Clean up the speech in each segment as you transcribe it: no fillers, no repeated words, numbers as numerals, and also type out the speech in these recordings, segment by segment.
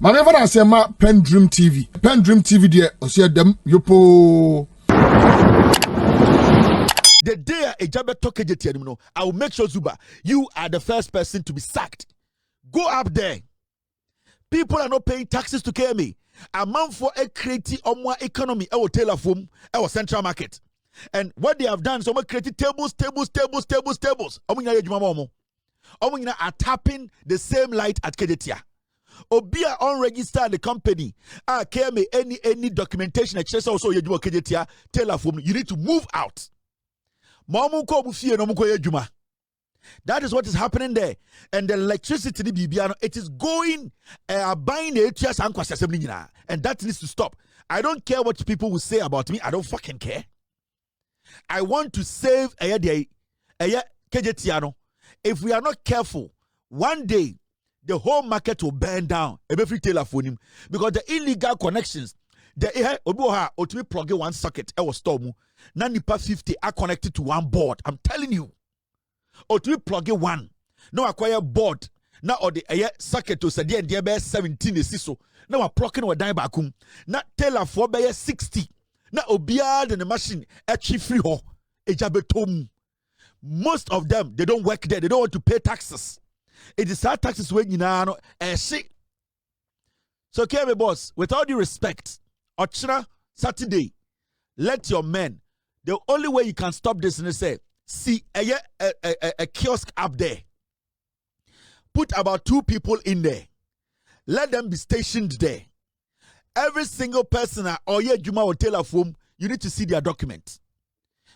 Mame fa say ma PENDREAM TV. PENDREAM TV there osia dem yopo. The day a job talk Kejetia, no, I will make sure Zuba, you are the first person to be sacked. Go up there. People are not paying taxes to KMA. A man for a creative economy, our telephone, our central market. And what they have done, so we created tables. Omunya are tapping the same light at Kejetia. Obia unregistered the company. KMA any documentation that says also you do Kejetia telephone. You need to move out. That is what is happening there. And the electricity, it is going buying the ATS and that needs to stop. I don't care what people will say about me. I don't fucking care. I want to save Kejetia. If we are not careful, one day the whole market will burn down. Every telephone because the illegal connections. The ultimate plug one socket. I was storm. 50 are connected to one board. I'm telling you. Ultimate plug one. No acquire board. Now or the socket to say the 17 so. Now I'm plugging or die back. Now tell a 4 by 60. Now obia the machine actually free ho. Ejabetom. Most of them they don't work there. They don't want to pay taxes. It is our taxes when you know shit. So KMA boss, with all due respect, Ochra Saturday, let your men. The only way you can stop this is say, see a kiosk up there. Put about 2 people in there. Let them be stationed there. Every single person or Juma or telephone, you need to see their document.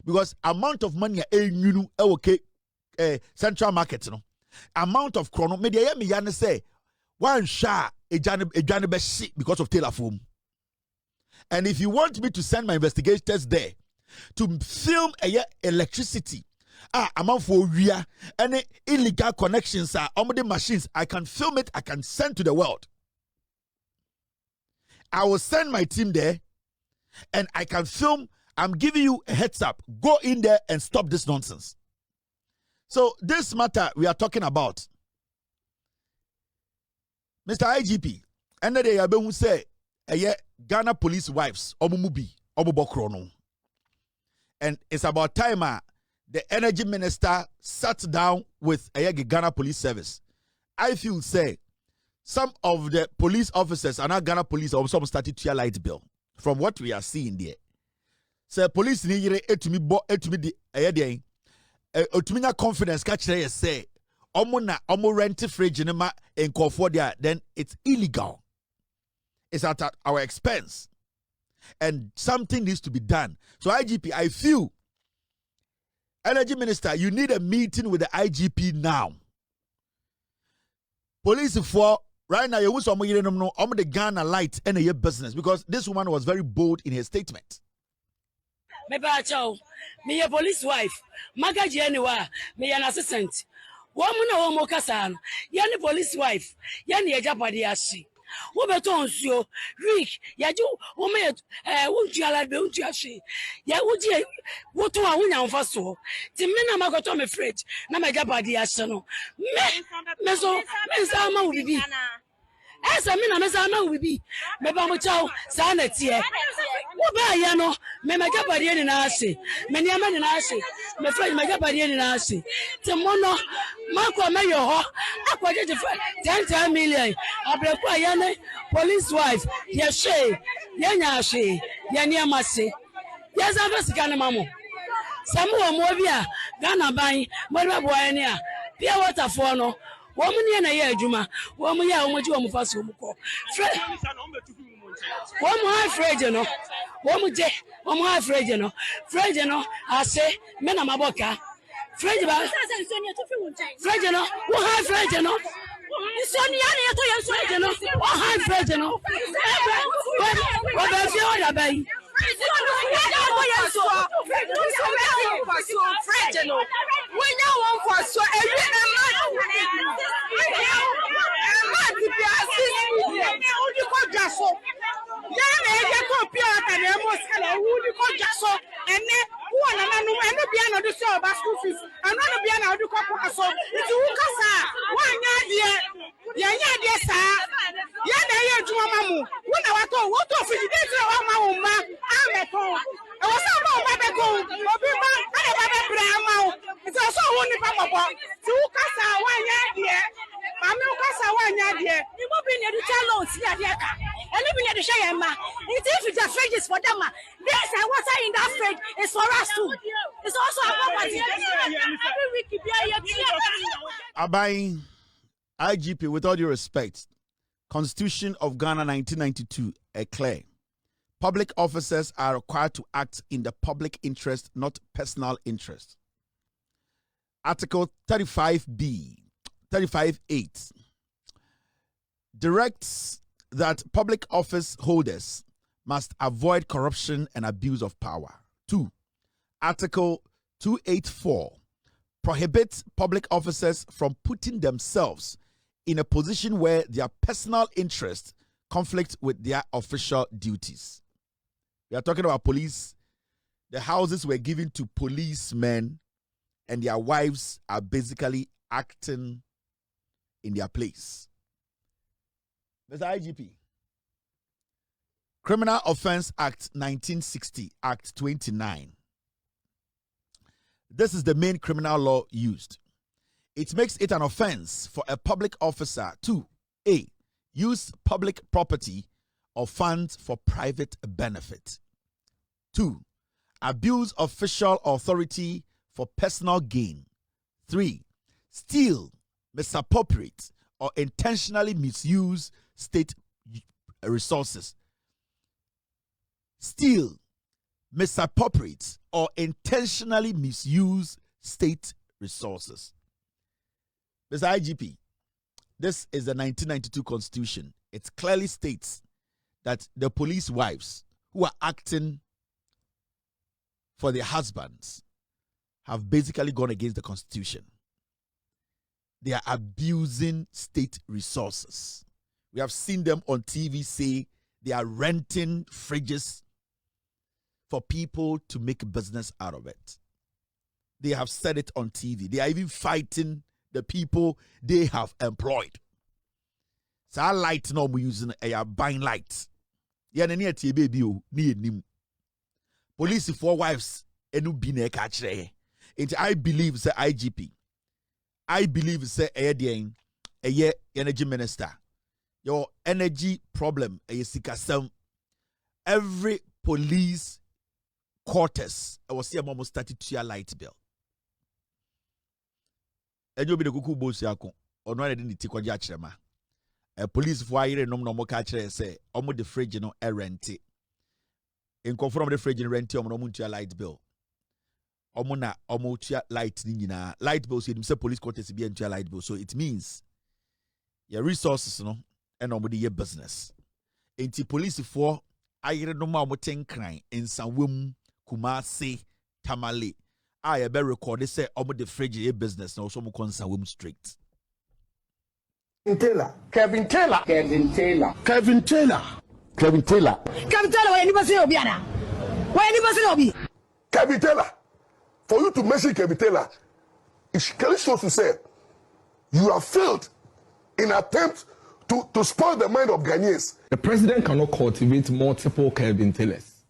Because amount of money central market, no. Amount of chrono, media me yana say one sha a shit because of telephone. And if you want me to send my investigators there to film electricity, amount for real any illegal connections on the machines, I can film it, I can send to the world. I will send my team there and I can film. I'm giving you a heads up. Go in there and stop this nonsense. So this matter we are talking about, Mr. IGP, and the day who say, Ghana police wives, omumubi, omubokrono. And it's about time the energy minister sat down with a Ghana police service. I feel say some of the police officers are not Ghana police or some started to light bill from what we are seeing there. So police need the Otumina confidence catch they say omo rent fridge ma in there, then it's illegal. It's at our expense. And something needs to be done. So IGP, I feel Energy Minister, you need a meeting with the IGP now. Police for right now, you want the Ghana light and your business because this woman was very bold in her statement. Me a police wife. Magaji anywhere. Me an assistant. Woman or Mokasan. Yani police wife. Yani a Japadi ashi. Wobeton you Rick. Yaju woman won't you allow me to ashi. Ya would you what to a winner for so? Timina Magotom afraid. Nama Japadi ashano. Meso Mesama will be. As a mina Mesama will be. Mebamocho Sanatia. Woba yano, me majabari in Asi, many a man in Asi, my friend Majabari in Asi. Timono, Marco Mayo, aquated 10 million. Abrapayane, police wife, Yashe, Yanashi, Yaniamasi. Yes, I'm a Ganamamo. Samuel Movia, Ghana buying, Marabuania, Pia water for no, woman in a year, Juma, woman, Yamufasu. One more afraid, you know. One more afraid, you know. Afraid, you know. I say, men are my boca. Afraid about afraid, you know. One high afraid, you know. It's only afraid, you know. One high afraid, you know. What about you, Abbey? you tell loans, yeah, and even at the Shayama. If the fridge is for them, this and water in that fridge is for us too. It's also our property. Abai, IGP, with all due respect, Constitution of Ghana 1992, clear. Public officers are required to act in the public interest, not personal interest. Article 35B, 35.8 directs that public office holders must avoid corruption and abuse of power. 2. Article 284 prohibits public officers from putting themselves in a position where their personal interests conflict with their official duties. We are talking about police. The houses were given to policemen, and their wives are basically acting in their place. Mr. IGP, Criminal Offence Act 1960, Act 29. This is the main criminal law used. It makes it an offence for a public officer to A. Use public property or funds for private benefit. 2. Abuse official authority for personal gain. 3. Steal, misappropriate, or intentionally misuse state resources. Steal, misappropriate, or intentionally misuse state resources. Mr. IGP, this is the 1992 Constitution. It clearly states that the police wives who are acting for their husbands have basically gone against the Constitution. They are abusing state resources. We have seen them on TV say they are renting fridges for people to make business out of it. They have said it on TV. They are even fighting the people they have employed. So our light now we using a buying light. Yeah, near baby near nim. Police for wives enu bine kachre. It I believe say IGP. I believe say a energy minister. Your energy problem sikasem. Every police quarters I was here almost 32 light bill. And you be the kuku boss yako or no identity tikwaja chema. A police for ire no no catcher say almost the fridge no rent. In conform the fridge rent no muntia light bill. Omona omotia light nina light bill so say police quarters be into light bill. So it means your resources no and omodi your business. Enti police for ire no ma omoten kran in Sanwem Kumasi Tamale. I better record say omo the fridge a business now so mo concern women straight. Kevin Taylor. Where anybody say Obiana? Where anybody say Obi? Kevin Taylor. For you to mention Kevin Taylor, it clearly shows to say you have failed in attempt to spoil the mind of Ghanaians. The president cannot cultivate multiple Kevin Taylors.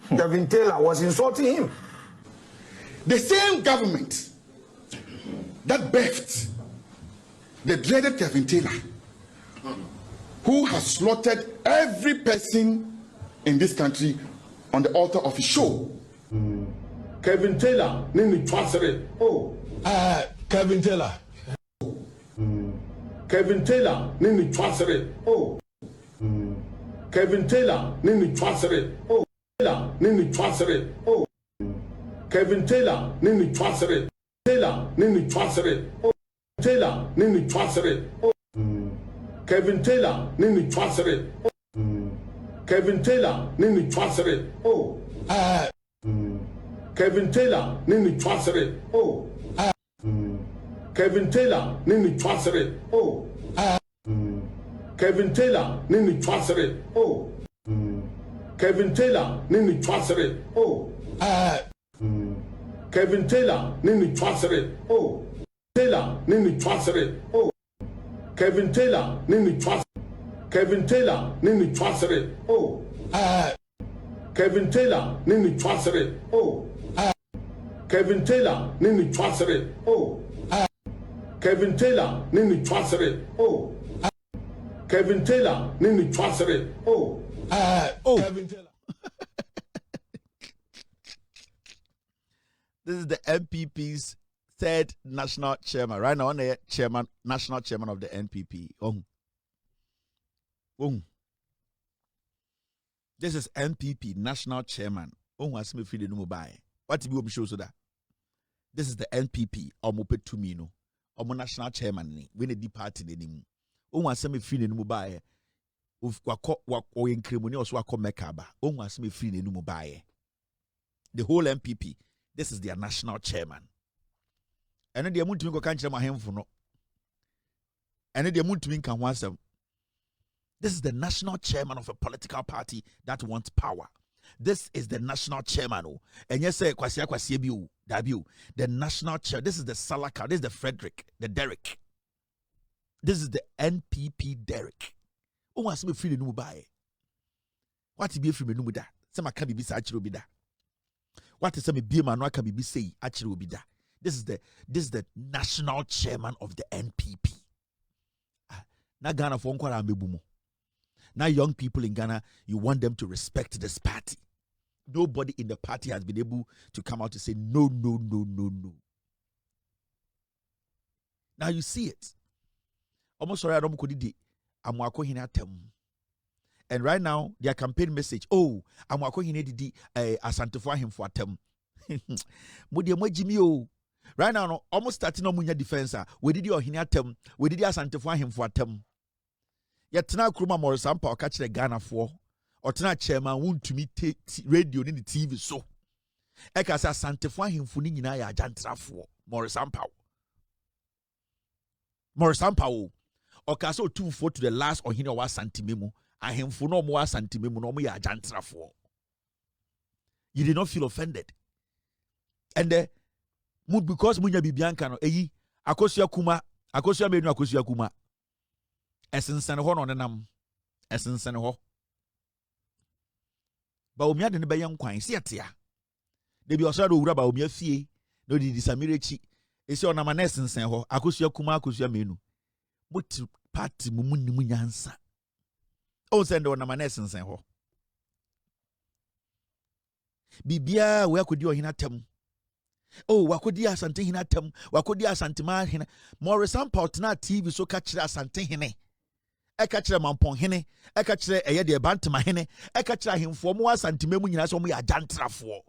Kevin Taylor was insulting him. The same government that birthed the dreaded Kevin Taylor, who has slaughtered every person in this country on the altar of his show. Kevin Taylor, Nini Twasere. Oh. Kevin Taylor. Kevin Taylor, Nini Twasere. Oh. Kevin Taylor, Nini Twasere. Oh. Nini Twasere. Oh. Kevin Taylor, Nini Twasere. Taylor, Nini Twasere. Oh. Taylor, Nini Twasere. Oh. Kevin Taylor, Nini Twasere. Oh. Kevin Taylor, Nini Twasere. Oh. Kevin Taylor, Nini Twasere. Oh. Kevin Taylor, Nini Twasere. Oh. Kevin Taylor, Nini Twasere. Oh. Kevin Taylor, Nini Twasere. Oh. Kevin Taylor, Nini Twasere. Oh. Taylor, Nini Twasere. Oh. Kevin Taylor, Nini Twasere. Kevin Taylor, Nini Twasere. Oh. Kevin Taylor, Nini Twasere. Oh. Kevin Taylor, Nini Twasere. Oh. Kevin Taylor, Nini Twasere. Oh. Kevin Taylor, Nini Twasere. Oh. Kevin Taylor. This is the NPP's third national chairman. Right now, on the national chairman of the NPP. This is NPP national chairman. What do show so that? This is the NPP. Omope Tumino. Omo national chairman ni. We need party ni mu. Aseme free no buy. Wako incrimony also wako mekaba. Aseme free no buy. The whole NPP. This is their national chairman. And then they want to go can't my him for no. And then they want to make one. This is the national chairman of a political party that wants power. This is the national chairman. And yes, sir, the national chair. This is the Salaka. This is the Frederick, the Derek. This is the NPP Derek. Oh, what's me feeling no buy? What to be free no da? Some can be actually be that. What is some be man? What can be say actually be that? This is the national chairman of the NPP. Na Ghana for unkwara ambebumo. Now young people in Ghana, you want them to respect this party. Nobody in the party has been able to come out to say no. Now you see it. Almost sorry I don't kodi amwako hinatem. And right now their campaign message, amwako hinedi asantefo ahemfo atem. Modi amwajimi o. Right now no almost starting omunya defense we did your hinatem, we did asantefo ahemfo atem. Yetna kuruma Morisampa o catch the Ghana for or tena chairman won't to me radio in the TV so. Eka sa santefo ahemfo ni nyina ya ajantrafo Morisampa. Morisampa okaso 2-4 to the last or hino wa santimemu ahemfo no mo wa santimemu no mo ya ajantrafo. You did not feel offended. And because munya bibianka no eyi akosua kuma akosua menu akosua kuma esensen ho no nenam esensen ho ba omia de ne be yankwan se etea de bi osara do wura ba omia fie no di disamirechi esi onama na esensen ho akosua kuma akosua menu moti party mumunnimu nyansa o sende onama na esensen ho bibia we akodi ohina tem wakodi asante hina tem wakodi asante ma hina Morisampa otna TV so ka kire asante hine eka kire mampon hine eka kire eye de bantama hine eka kire ahemfo mo asante memu nyina so mo ya jantrafo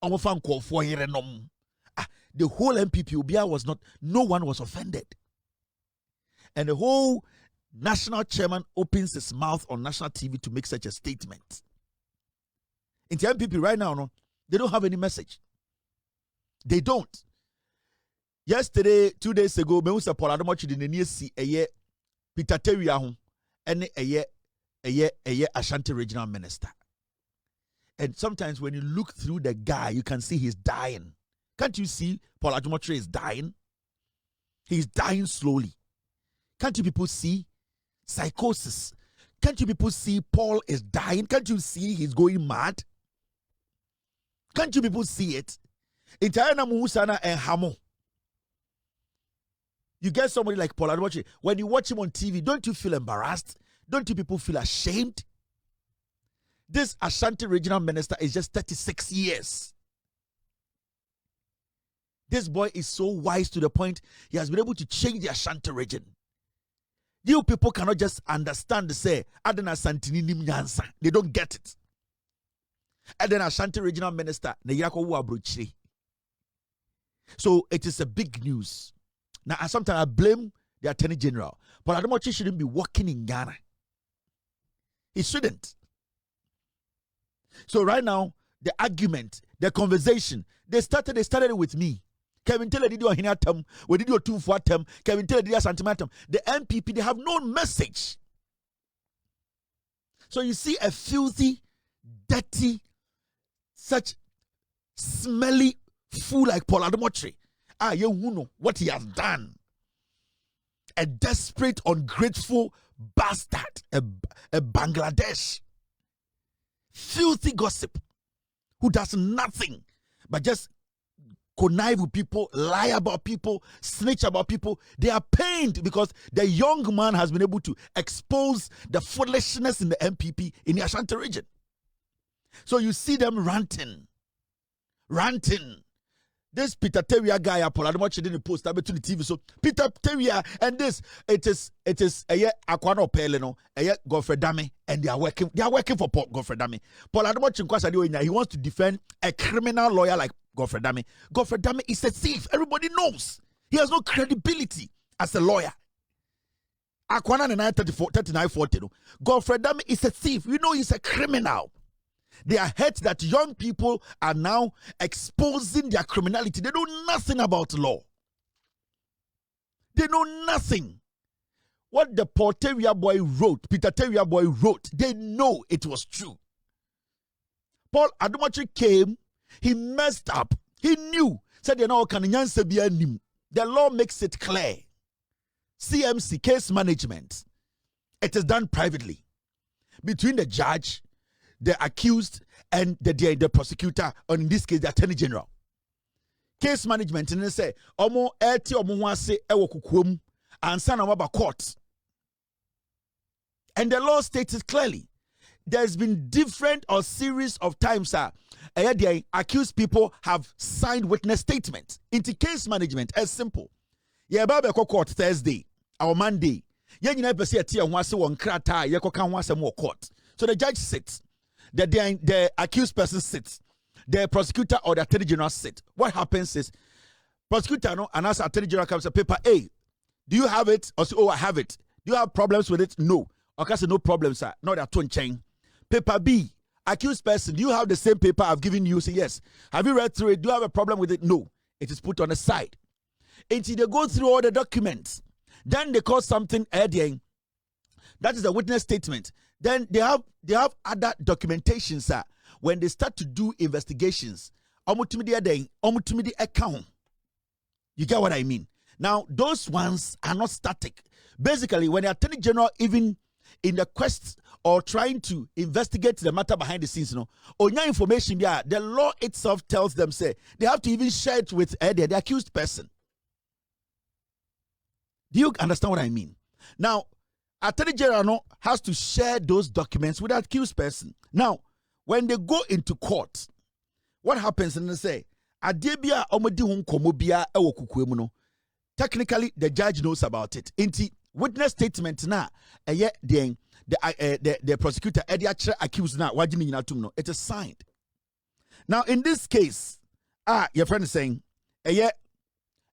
omo fa nkofo hire nom the whole NPP Obia was not, no one was offended, and the whole national chairman opens his mouth on national TV to make such a statement. In the NPP right now, no, they don't have any message. They don't. Yesterday, 2 days ago, me was a Poladomochi in the near sea Peter Teriahu and a Ashanti regional minister. And sometimes when you look through the guy, you can see he's dying. Can't you see Poladomochi is dying? He's dying slowly. Can't you people see psychosis? Can't you people see Paul is dying? Can't you see he's going mad? Can't you people see it? Itayana Muhusana and Hamo. You get somebody like Paul Adwochi. When you watch him on TV, don't you feel embarrassed? Don't you people feel ashamed? This Ashanti regional minister is just 36 years. This boy is so wise to the point he has been able to change the Ashanti region. You people cannot just understand, say, Adana Santini Nyansa. They don't get it. Adana Ashanti regional minister, Neyako Wabruchi. So it is a big news. Now, sometimes I blame the Attorney General, but Adomochi shouldn't be working in Ghana. He shouldn't. So right now, the argument, the conversation, they started it with me. Kevin Taylor did your hinatum, we did your 2-4 term, Kevin Taylor did your sentimentum. The NPP, they have no message. So you see a filthy, dirty, such smelly fool like Paul Adomochi. You know what he has done. A desperate, ungrateful bastard, a Bangladesh. Filthy gossip who does nothing but just connive with people, lie about people, snitch about people. They are pained because the young man has been able to expose the foolishness in the MPP in the Ashanti region. So you see them ranting. This Peter Teria guy, I pulled much in the post to the TV. So Peter Teria and this, it is a year Aquano Peleno, a year Godfrey Dame, and they are working for Godfrey Dame. Paul Adamoch he wants to defend a criminal lawyer like Godfrey Dame. Godfrey Dame is a thief. Everybody knows. He has no credibility as a lawyer. Aquana 3940. Godfrey Dame is a thief. You know he's a criminal. They are hurt that young people are now exposing their criminality. They know nothing about law. They know nothing. What the Paul Teria boy wrote, Peter Teria boy wrote, they know it was true. Paul Adomachi came, he messed up. He knew. Said, you know, the law makes it clear. CMC, case management, it is done privately between the judge, the accused, and the prosecutor, or in this case, the attorney general. Case management, and they say, omo eti omo wase ewo kukum, and sana waba court. And the law states it clearly. There's been different or series of times, the accused people have signed witness statements. Into case management, as simple. Yeah, Baba court Thursday or Monday. Yeah, you never see a tia wase one krata, yeah, wase more court. So the judge sits. The accused person sits, the prosecutor or the attorney general sits. What happens is, prosecutor and as attorney general comes a paper A. Do you have it? Or say, oh, I have it. Do you have problems with it? No. Okay, so no problems, sir. No, they're tone chain. Paper B. Accused person. Do you have the same paper I've given you? Say yes. Have you read through it? Do you have a problem with it? No. It is put on the side. Until they go through all the documents. Then they call something adding. That is the witness statement. Then they have other documentation, sir. When they start to do investigations, account. You get what I mean? Now, those ones are not static. Basically, when the attorney general, even in the quest or trying to investigate the matter behind the scenes, onya information, the law itself tells them, say, they have to even share it with the accused person. Do you understand what I mean? Now, Attorney General has to share those documents with the accused person. Now, when they go into court, what happens? And they say, technically, the judge knows about it. Inti witness statement na the prosecutor accused na it is signed. Now, in this case, your friend is saying, the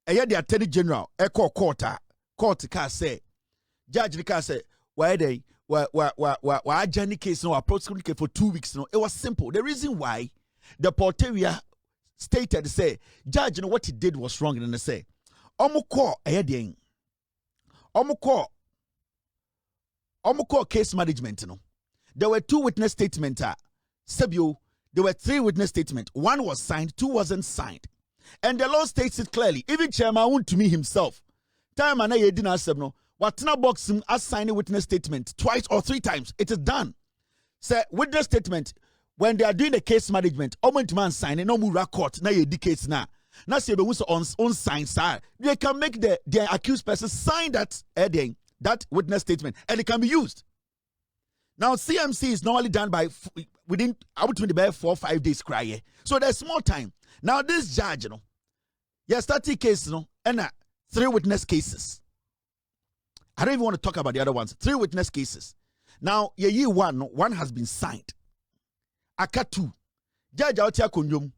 Attorney General court can say. Judge Nika said, why they were Johnny case no prosecuted for 2 weeks. No, it was simple. The reason why the Porteria stated, say, Judge, you know what he did was wrong, and they say, Omukor case management. No, there were 2 witness statements. Sebio, there were 3 witness statements. 1 was signed, 2 wasn't signed, and the law states it clearly. Even Chairman to me himself, time and I didn't ask no. Watna box him as signing witness statement 2 or 3 times. It is done. Say witness statement when they are doing the case management. Oment man signing no more court na ye case na. Na say be on sign sir. They can make the accused person sign that witness statement and it can be used. Now CMC is normally done by within about 4 or 5 days cry. So there's more time. Now this judge, starting case, and 3 witness cases. I don't even want to talk about the other ones. 3 witness cases. Now, one has been signed. Aka 2. Judge Autia Kunyum.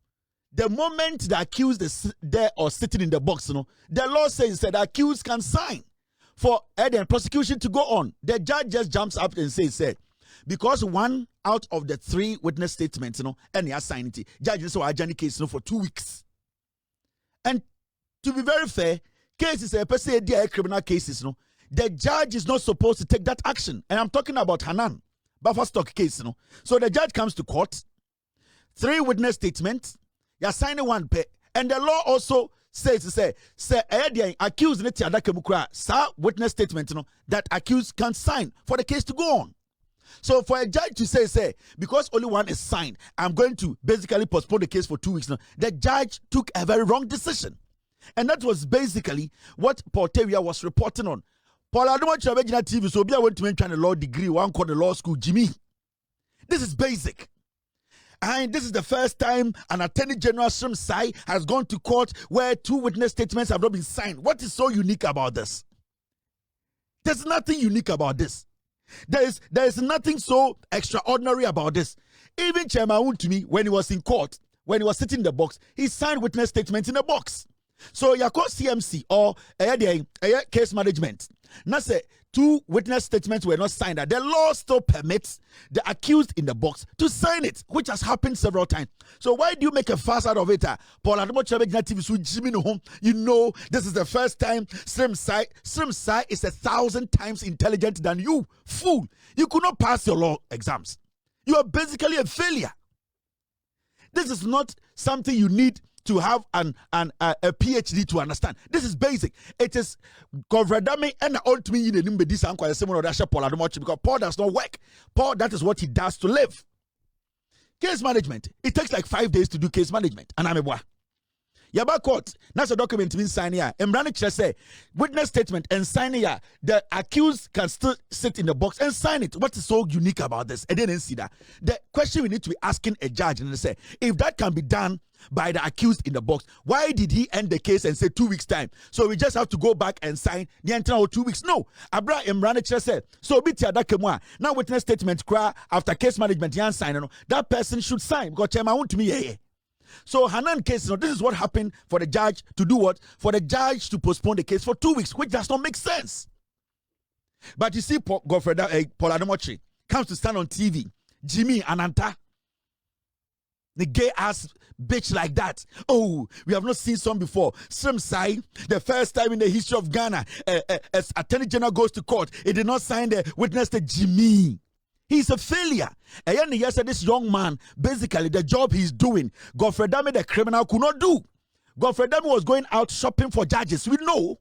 The moment the accused is there or sitting in the box, the law says that the accused can sign for the prosecution to go on. The judge just jumps up and says, because 1 out of the 3 witness statements, and he has signed it. Judge is a Johnny case for 2 weeks. And to be very fair, cases per se criminal cases, the judge is not supposed to take that action. And I'm talking about Hanan, buffer stock case. So the judge comes to court, 3 witness statements, you're signing 1 pay. And the law also says, accused witness statement, that accused can sign for the case to go on. So for a judge to say, because only one is signed, I'm going to basically postpone the case for 2 weeks now, the judge took a very wrong decision. And that was basically what Porteria was reporting on. Paul, I don't want you to TV, so I went to maintain a law degree, one called the law school, Jimmy. This is basic. And this is the first time an Attorney General Srim Sai has gone to court where 2 witness statements have not been signed. What is so unique about this? There's nothing unique about this. There is nothing so extraordinary about this. Even Chairman to me, when he was in court, when he was sitting in the box, he signed witness statements in the box. So you call CMC or case management. Now say 2 witness statements were not signed. The law still permits the accused in the box to sign it, which has happened several times. So why do you make a fuss out of it? Paul you know this is the first time Srim Sai is 1,000 times intelligent than you. Fool. You could not pass your law exams. You are basically a failure. This is not something you need to have a PhD to understand. This is basic. It is Govredame and ultimately in the number this Paul because Paul does not work. Paul, that is what he does to live. Case management. It takes like 5 days to do case management. And I'm a boy. Yaba court. That's a document means sign here. Embrani say witness statement and sign here. The accused can still sit in the box and sign it. What is so unique about this? I didn't see that. The question we need to be asking a judge and they say, if that can be done by the accused in the box, why did he end the case and say 2 weeks time? So we just have to go back and sign the entire 2 weeks. No. Abra Embrani said, so be that now witness statement after case management yan sign that person should sign because chairman want to me. So Hanan case, this is what happened for the judge to do what? For the judge to postpone the case for 2 weeks, which does not make sense. But you see, Paul Ademochi comes to stand on TV, Jimmy Ananta, the gay ass bitch like that. Oh, we have not seen some before. Srim Sai, the first time in the history of Ghana, as Attorney General goes to court, he did not sign the witness to Jimmy. He's a failure. And yes, this young man, basically the job he's doing, Godfrey Dame, the criminal, could not do. Godfrey Dame was going out shopping for judges. We know.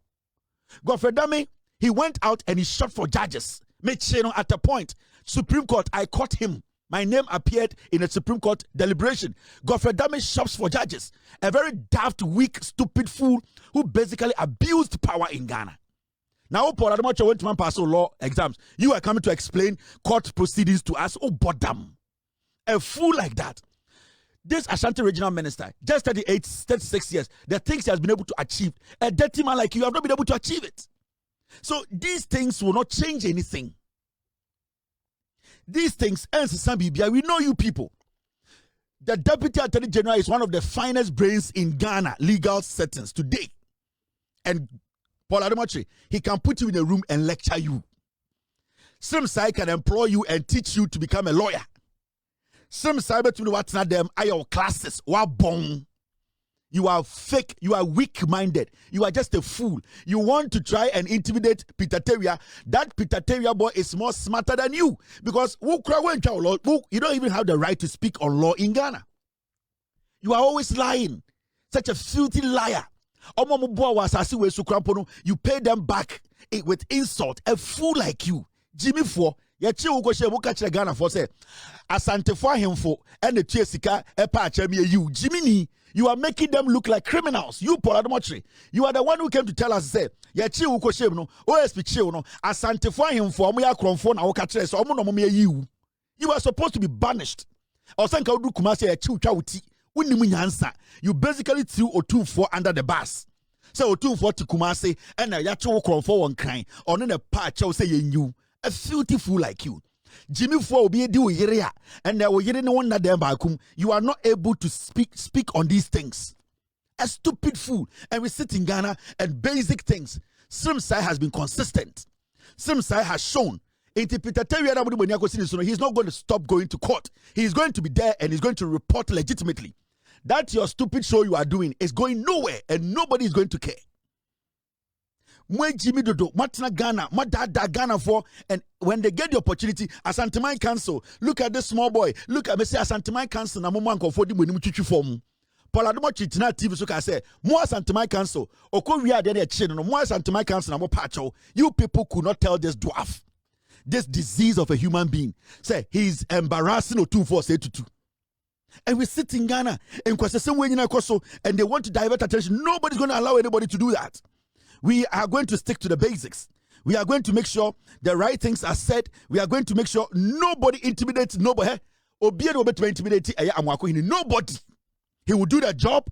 Godfrey Dame, he went out and he shot for judges. At a point, Supreme Court, I caught him. My name appeared in a Supreme Court deliberation. Godfrey Dame shops for judges. A very daft, weak, stupid fool who basically abused power in Ghana. Now, Paul Ademoche went to pass law exams. You are coming to explain court proceedings to us. Oh, bottom. A fool like that. This Ashanti regional minister, just 36 years, the things he has been able to achieve, a dirty man like you have not been able to achieve it. So these things will not change anything. These things, we know you people. The Deputy Attorney General is one of the finest brains in Ghana legal settings today. And Paul Ademoche, he can put you in a room and lecture you. Srim Sai can employ you and teach you to become a lawyer. Srim Sai between what's not them are your classes. Wabong. You are fake. You are weak-minded. You are just a fool. You want to try and intimidate Peter Terrier. That Peter Terrier boy is more smarter than you because you don't even have the right to speak on law in Ghana. You are always lying. Such a filthy liar. You pay them back with insult. A fool like you, Jimmy for Ghana for say Asante for him for and the Chesika you Jimmy. You are making them look like criminals. You Paul Ademoche, you are the one who came to tell us say OSP Asante for him for you are supposed to be banished. You basically threw Otumfuo under the bus. So Otumfuo to Kumasi and a yacho for one kind on in a patch say you a filthy fool like you. Jimmy Fo will be a do area and there were no one that them you are not able to speak on these things. A stupid fool. And we sit in Ghana and basic things. Srim Sai has been consistent. Srim Sai has shown. He's not going to stop going to court. He's going to be there and he's going to report legitimately. That your stupid show you are doing is going nowhere and nobody is going to care. Jimmy Dodo, Matna Ghana, Ghana for, and when they get the opportunity, Asanteman Council, look at this small boy, look at me say Asanteman Council, na momanko for the muchichi form. Paul Ademoche tina TV so ka say, more Asanteman Council, oko we are there chin, no more Asanteman Council na mo pacho. You people could not tell this dwarf. this disease of a human being. Say he's embarrassing or 24822. And we sit in Ghana and they want to divert attention. Nobody's going to allow anybody to do that. We are going to stick to the basics. We are going to make sure the right things are said. We are going to make sure nobody intimidates nobody. Nobody. He will do the job.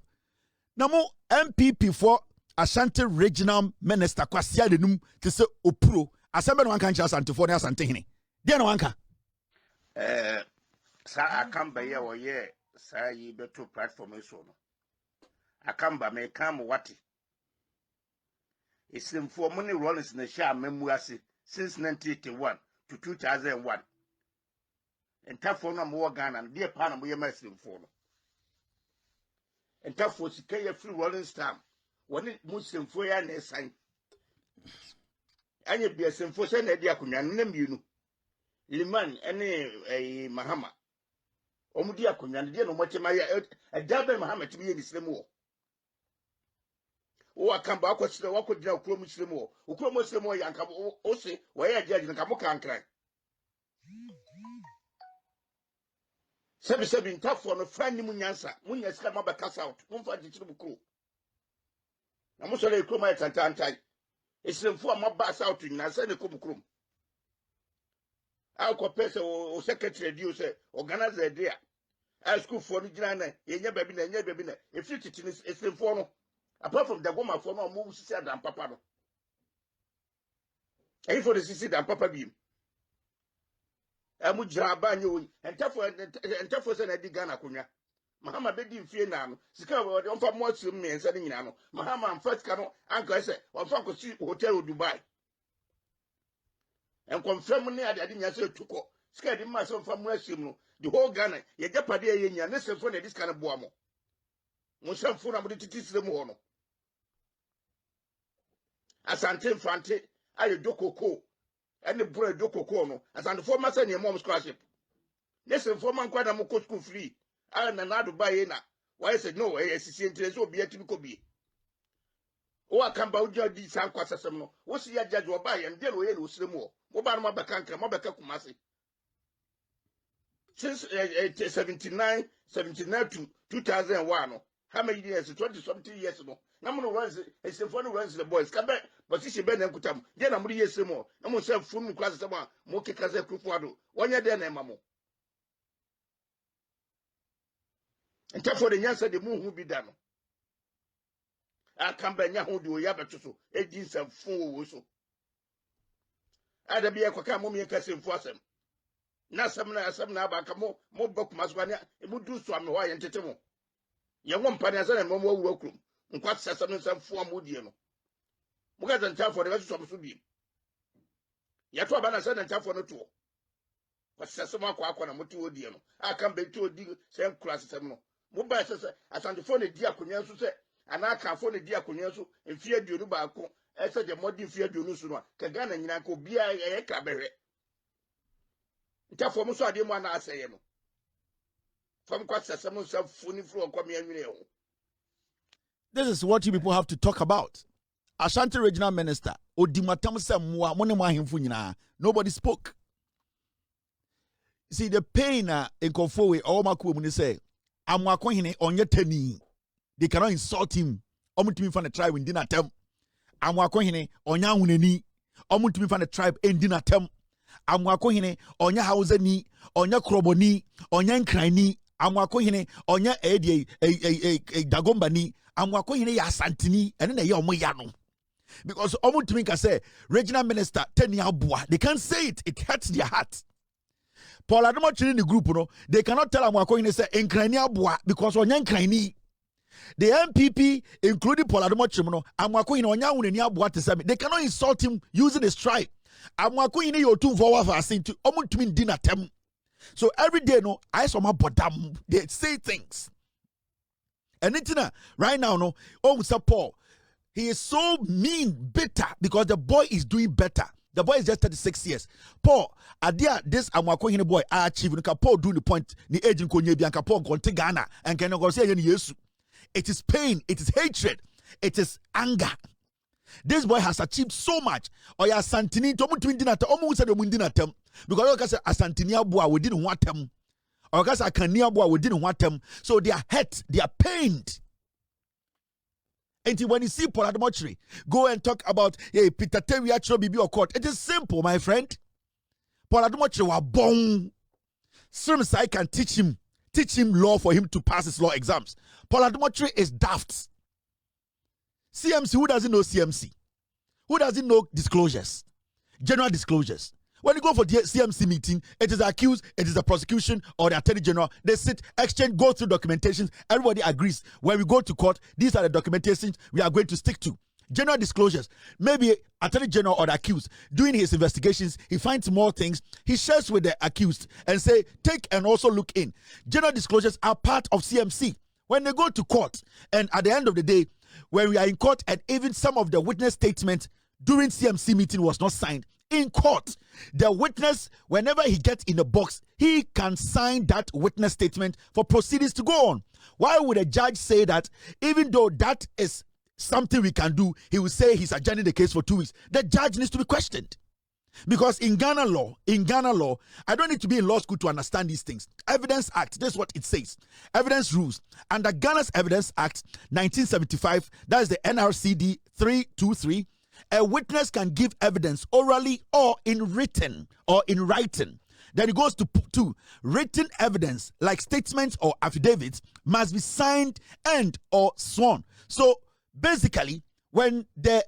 Now, MPP for Ashanti Regional Minister Kwasia Denum to say Opro. Assemble one can chance Asante for the Asante Hini. Dear no anka. Sa akamba ye wo ye sa yi beto platform so no. Akamba me kam wati. Isim for money Rollins na sha memuase since 1981 to 2001. Entafo no mo Ghana no de pa na mo ye masim for no. Entafo sika ye free Rollins time. Woni muslim for ya na esan. Anye bia semfo se na de akonwa no na mienu. Liman ene Mahama. Omudi akonwa no de no mochema ya Dabe Mahama tibi ye nisrem wo. O akamba akwosire wakodina okuro musrem wo. Okuro musrem wo yanka o se wo ya jaji nka mo kankran. Sebi ntafo no frani munyansa. Munya sika mabaka south. Mumfa jichiri bukuru. Na musole ikuro ma tantantai. Islemfo amaba south nyina se ne kobukuru. Alko pese o secretary di o se organize there. A school for no gina na yenya baby na e fit titi Islemfo no. Apart from the goma for no move sisi adam papa no. E for the sisi adam papa bi. Amu jira abanyo entafo se na di Ghana konwa. Mahama bedi mfie na no sika we de onfa mo asum me ensa de nyina no Mahama amfa sika no anka se onfa kosi hotel Dubai en confirm ne ade nya se tuko sika de ma se onfa mo asum no the whole Ghana ye japade ye nya ne semfo na diska na boa mo semfo na mo de titisire mo ho no Asante Mfante aye dokoko ene bro dokoko no Asante for ma se ne mom scholarship ne semfo man kwa na mo ko school free na Dubai na why said no sisi interest obi atimi ko bi o akamba uja di san kwasasem no wo si ya judge oba ye ndel o ye no siremu wo ba no mabeka nkra mabeka kumase since 79 to 2001 no how many years 20 something years no na mo no runs for no runs the boys kabe position be na nkutam je na mo ye siremu na mo se funu kwasasem a mo keka se kufuado wonye de na emamo and therefore the nyansa de mu hu bi da no akamba nya hu de o ya beto so edi nsafo wo so ada bi ekwa mo me kase mfu asem na asem na aba ka mo bakuma so anya e mu du so am ho aye ntete mo ye wo mpa ne asem mo wura krum nkwa asem nsafo amodie no mo ga zan therefore de so so bi ya to aba na asem therefore no to kwasasem akwa na moto odie no akamba to odi sem kura asem no Mobile says, Asante phone a dear Kunyan say, and I can't phone a dear Kunyan so, and fear you about as such a modern fear you know, Kagana and Yanko be a cabaret. Therefore, Musa didn't want to say him. From Quasa, someone self funny floor come here. This is what you people have to talk about. Ashanti Regional Minister, Odimatam Samwa, Monema Himfunina, nobody spoke. See the pain in Kofowe, all my when say. Amwakohine onye tani. They cannot insult him. Omutimi fan the tribe in dinner term. Amwakohine onya huneni. Omutimi fan the tribe in dinner term. Amwakohine onya hausa ni, onya kroboni, onya nkrani. Amwakohine onya dagomba ni. Amwakohine ya santini. And then omo yano. Because omutimi can say regional minister teni abua. They can't say it. It hurts their heart. Paul Adomo in the group, no, they cannot tell Amwakohine say Nkrania boa because onyan krani. The MPP, including Paul Adomo Chimono, Amwakohine onya unenia boa te same. They cannot insult him using his tribe. Amwakohine yo tu forward for saying to omuntumi dinner tem. So every day, no, I saw my bottom. They say things. And it's right now, no, oh, Sir Paul, he is so mean, bitter because the boy is doing better. The boy is just 36 years. Paul, adia this Amwakohine boy I achieve nka Paul do the point ni age nkonye bi nka Paul konte Ghana and can go say Yesu. It is pain, it is hatred, it is anger. This boy has achieved so much. Or ya Santini, almost said Mundinatem, because Asantini Abua, we didn't want them. Or because Akania Abua, we didn't want them. So they are hurt, they are pained. And when you see Paul Admochri, go and talk about Peter Terry actually be your court. It is simple, my friend. Paul Admochri was born. Sometimes I can teach him law for him to pass his law exams. Paul Admochri is daft. CMC, who doesn't know CMC? Who doesn't know disclosures? General disclosures. When you go for the CMC meeting, it is the accused, it is the prosecution, or the attorney general. They sit, exchange, go through documentations. Everybody agrees. When we go to court, these are the documentations we are going to stick to. General disclosures. Maybe attorney general or the accused, doing his investigations, he finds more things. He shares with the accused and say, take and also look in. General disclosures are part of CMC. When they go to court, and at the end of the day, when we are in court, and even some of the witness statements during CMC meeting was not signed, in court, the witness, whenever he gets in a box, he can sign that witness statement for proceedings to go on. Why would a judge say that, even though that is something we can do, he will say he's adjourning the case for 2 weeks? The judge needs to be questioned. Because in Ghana law, I don't need to be in law school to understand these things. Evidence Act, this is what it says. Evidence rules. Under Ghana's Evidence Act 1975, that is the NRCD 323, a witness can give evidence orally or in writing. Then it goes to written evidence, like statements or affidavits, must be signed and or sworn. So basically, when the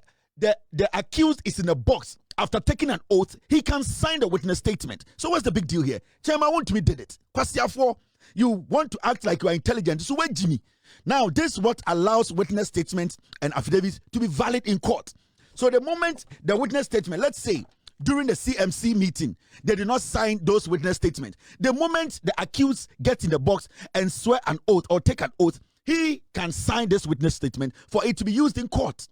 accused is in a box, after taking an oath, he can sign the witness statement. So what's the big deal here? Chairman want me did it. Because therefore, you want to act like you are intelligent. So wait, Jimmy. Now, this is what allows witness statements and affidavits to be valid in court. So the moment the witness statement, let's say, during the CMC meeting, they did not sign those witness statements. The moment the accused gets in the box and swear an oath or take an oath, he can sign this witness statement for it to be used in court.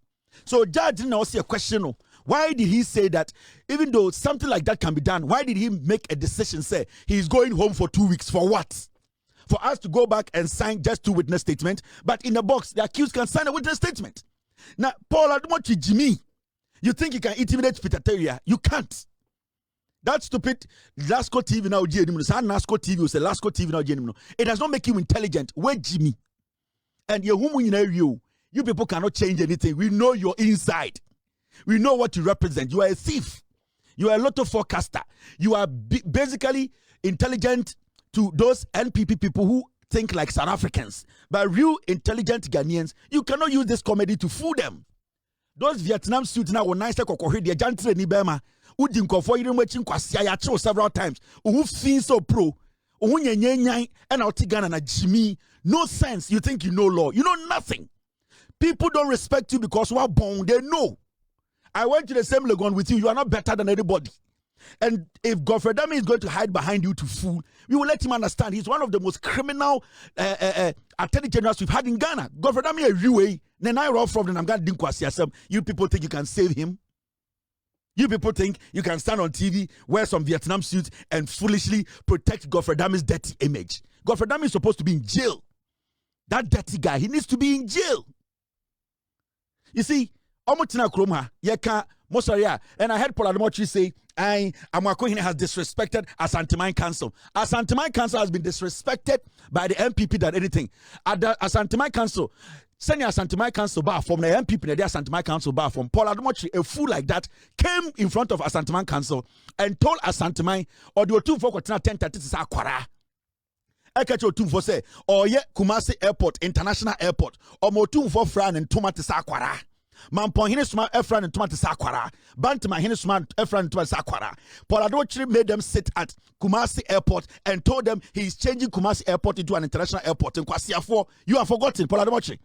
So judge didn't also a question. Why did he say that, even though something like that can be done, why did he make a decision, say he's going home for 2 weeks? For what? For us to go back and sign just 2 witness statements, but in the box, the accused can sign a witness statement. Now, Paul Admochri Jimmy, you think you can intimidate Peter Terry? You can't. That stupid Lasco TV now, Lasco TV, say Lasco TV now, it does not make you intelligent. Where Jimmy? And you people cannot change anything. We know you're inside. We know what you represent. You are a thief. You are a lotto forecaster. You are basically intelligent to those NPP people who think like South Africans. But real intelligent Ghanaians, you cannot use this comedy to fool them. Those Vietnam suits now were nice like the Jantre Nibema, who didn't go for you several times. Who feel so pro, and Ghana na Jimmy. No sense. You think you know law. You know nothing. People don't respect you because you are born. They know. I went to the same Legon with you. You are not better than anybody. And if Godfrey Dami is going to hide behind you to fool, we will let him understand. He's one of the most criminal attorney generals we've had in Ghana. Godfrey Dami is really you people think you can save him? You people think you can stand on TV, wear some Vietnam suits, and foolishly protect Godfrey Dami's dirty image? Godfrey Dami is supposed to be in jail. That dirty guy, he needs to be in jail. You see, Omotina Kroma, Yeka, Mosaria, and I heard Paul Admochri say, Amakohine has disrespected Asante Council. Asante Council has been disrespected by the MPP than anything. Asante Council, send Asante Council bar from the MPP, the Asante Council bar from Paul Admochri, a fool like that, came in front of Asante Council and told Asante, or the 2 for 10:30 is Akwara. Ekacho 2 for say, or ye Kumasi Airport, International Airport, or mo 2 for Fran and Tomati Sakwara. Mampon Hinisma Efran and Tomati Sakwara. Bantama Hinisman Efran and Tomati Sakwara. Paul Admochri made them sit at Kumasi Airport and told them he's changing Kumasi Airport into an international airport. In Kwasia 4, you have forgotten, Paul Admochri.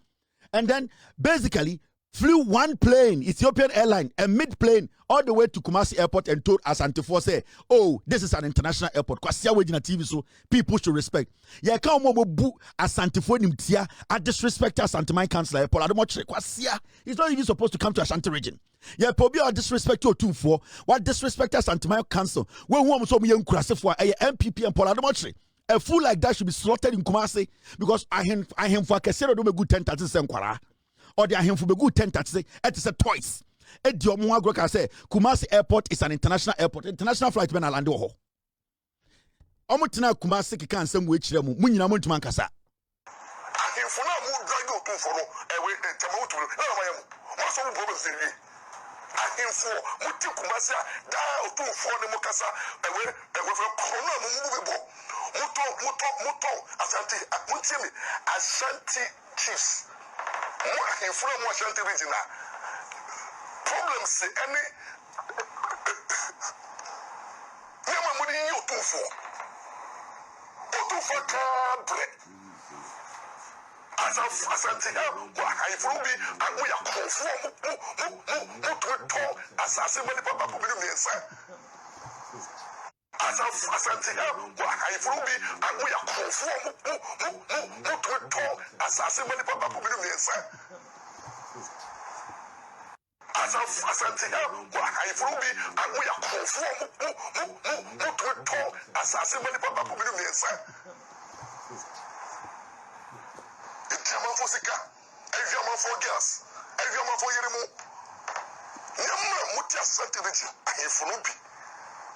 And then basically flew one plane, Ethiopian airline, a mid-plane, all the way to Kumasi Airport and told Asante for say, oh, this is an international airport. Kwasia waging a TV, so people should respect. Yeah, come on, bu Asante for him tia. I disrespect Asante Council. Paul Admochri. Kwasia, he's not even supposed to come to Asante region. Yeah, probably I disrespect you 2-4. What disrespect Asante Council? When one so me young krasi for a MPP and Paul Admochri. A fool like that should be slaughtered in Kumasi because I am for Kesero do me good 10 30 cents kwara. Or they are him for the good 10 30 it is a twice. Edi omo agro ka say Kumasi Airport is an international airport. International flight men land ho. Omo tena Kumasi keka ansem we kire mu. Mu nyina mo ntuma nkasa. Ahemfo na mo drag otumfo no ewe temawotu no na mayam. Mo so mo problem seri. Ahemfo mo ti Kumasi da otumfo ne mo kasa ewe fe corona mo mu bebo. Moto Ashanti Muntimi Ashanti chiefs. Mo ahemfo na mo Ashanti region problems any yama mo ni otumfo kabre Ashanti wa ahemfo bi amu ya konfo mo to asase mo ni papa ko bi ni nsa Ashanti wa ahemfo bi amu ya konfo mo to asase mo ni papa ko bi ni nsa Ashanti wa ahemfo bi amu ya konfo mo to asase mo ni papa ko bi ni nsa Etiama for sika eviama for gas eviama for yeremu nyama muti Ashanti region ahemfo no bi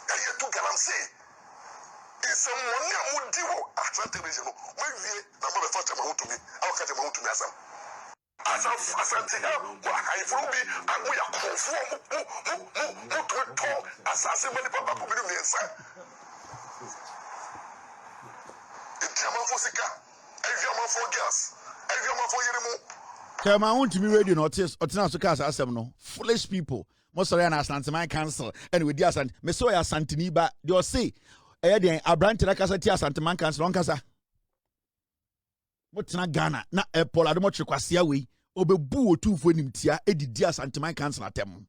eye to galamse is money amudi wo Ashanti region no we vie na mo be fa chama hutumi awaka chama hutumi asam Ashanti wa ahemfo bi amu ya konfo mo to asase mo ni papa ko bi ni nsa Etiama for sika eviama for gas eviama for yeremu Kema untimi radio no otina so kasa asem no foolish people most of na Asante Council anyway dia Asante me so ya Asanteni ba they will say den abrante na kasa ti Asante Council on kasa motina Ghana na Paul Ademotre kwasea we obebu otufo nimtia edidi Asante Council atem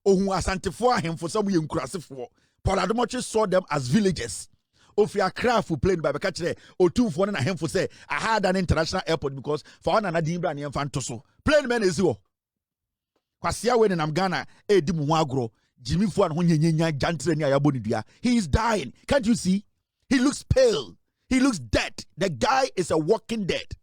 ohun asantefo ahemfo sam ye nkurasefo Paul Ademotre saw them as villagers of your craft who played by the catcher or two for an him for say I had an international airport because for an adimbra and fantoso plain men is you kwasia when I'm Ghana dimu agro Jimmy for an hunya jantre ni ayabonidia he is dying can't you see he looks pale he looks dead the guy is a walking dead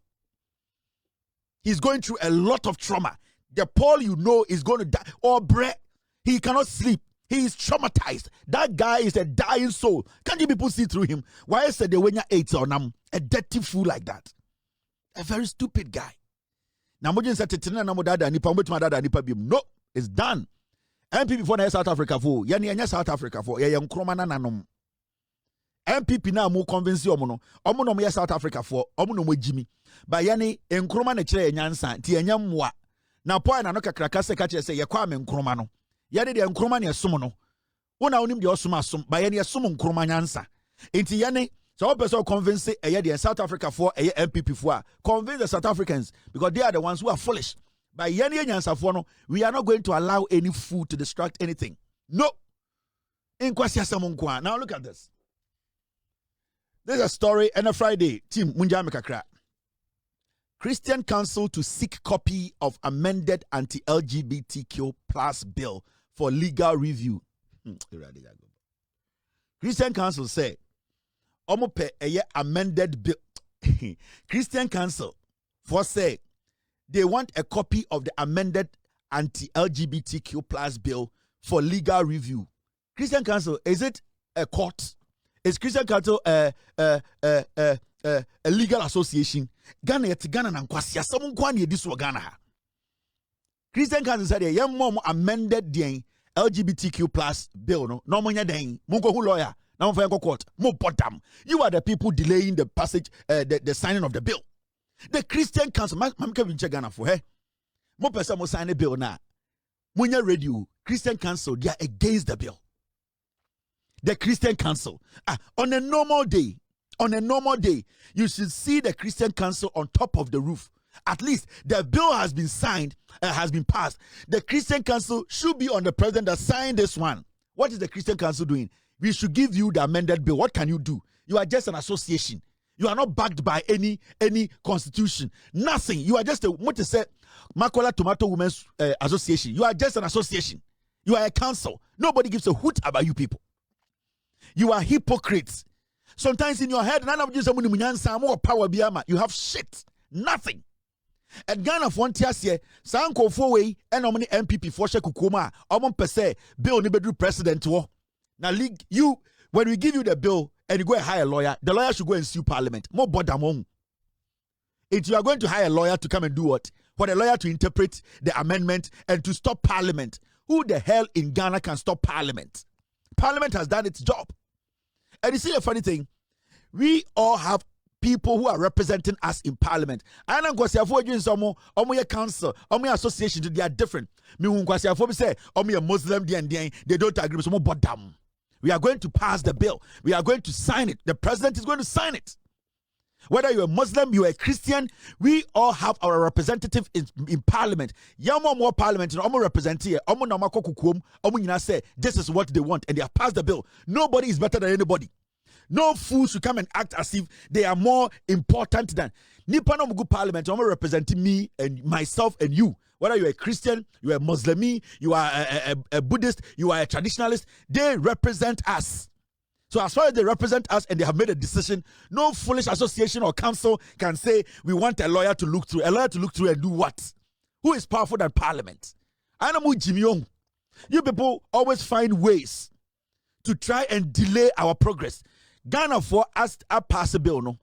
he's going through a lot of trauma the Paul you know is going to die or bread he cannot sleep. He is traumatized. That guy is a dying soul. Can't you people see through him? Why is the when you're 8 or a dirty fool like that? A very stupid guy. Now, no, it's done. MPP for South Africa for South Africa for MPP now more convince you omono South Africa for omono Jimmy. But yani enkroma ne kire nyansa ti enyamwa. Na po na no kakra se ka kire se ye kwa me nkroma no. Yade de nkroma ne esom no wona onim de osom asom ba ye ne esom nkroma nyansa enti ye ne so person convince de South Africa for MPP for convince the South Africans because they are the ones who are foolish by ye ne nyansa for no we are not going to allow any food to distract anything no in kwasi asam nkwa. Now look at this is a story and a Friday team munja mekakra Christian Council to seek copy of amended anti-LGBTQ plus bill for legal review. Christian Council said, "Omope eye amended bill." Christian Council for say they want a copy of the amended anti-LGBTQ plus bill for legal review. Christian Council, is it a court? Is Christian Council a legal association? Ghana yet Ghana and Kwasia, someone kwani this wa Ghana. Christian Council said, "Young mom amended the LGBTQ plus bill. No money dang. Mungo who lawyer. Now for court. Mo bottom. You are the people delaying the passage, the signing of the bill. The Christian Council, mam Kevin Ghana for her. Mo person mo sign a bill now. Munya radio. Christian Council, they are against the bill. The Christian Council. On a normal day, you should see the Christian Council on top of the roof. At least the bill has been signed, has been passed. The Christian Council should be on the president that signed this one. What is the Christian Council doing? We should give you the amended bill. What can you do? You are just an association. You are not backed by any constitution. Nothing. You are just what to say, Makola Tomato Women's Association. You are just an association. You are a council. Nobody gives a hoot about you people. You are hypocrites. Sometimes in your head, none of you say more power biyama. You have shit. Nothing. And Ghana for Tiasie, Sanko for way, and how many MPP for Shekukuma, Omon Pese, Bill Nibedu President war. Now, league you when we give you the bill and you go and hire a lawyer, the lawyer should go and sue Parliament. More bodamong. If you are going to hire a lawyer to come and do what? For the lawyer to interpret the amendment and to stop Parliament. Who the hell in Ghana can stop Parliament? Parliament has done its job. And you see the funny thing, we all have people who are representing us in Parliament. I don't go say for you some council, association, they are different. Me say Muslim, they don't agree with some bodam. We are going to pass the bill. We are going to sign it. The president is going to sign it. Whether you're a Muslim, you're a Christian, we all have our representative in Parliament. Yamo more Parliament, and represent here. Say this is what they want, and they have passed the bill. Nobody is better than anybody. No fools should come and act as if they are more important than Nipa no Mugu Parliament. Representing me and myself and you. Whether you're a Christian, you're a Muslim, you are a Buddhist, you are a traditionalist, they represent us. So as far as they represent us and they have made a decision, no foolish association or council can say we want a lawyer to look through. A lawyer to look through and do what? Who is powerful than Parliament? I know Jimmy Young. You people always find ways to try and delay our progress. Ghana for us a pass a bill, no?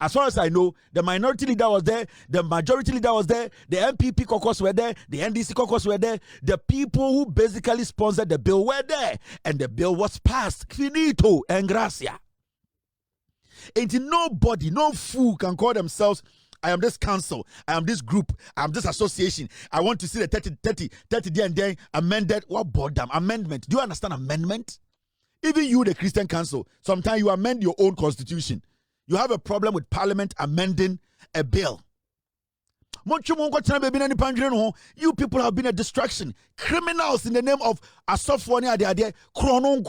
As far as I know, the minority leader was there, the majority leader was there, the MPP caucus were there, the NDC caucus were there, the people who basically sponsored the bill were there, and the bill was passed. Finito and gracia. Ain't nobody, no fool can call themselves, I am this council, I am this group, I am this association, I want to see the 30 day and then amended. What boredom? Amendment. Do you understand amendment? Even you, the Christian council, sometimes you amend your own constitution. You have a problem with Parliament amending a bill. You people have been a distraction. Criminals in the name of Asophonia, they are there. Kronon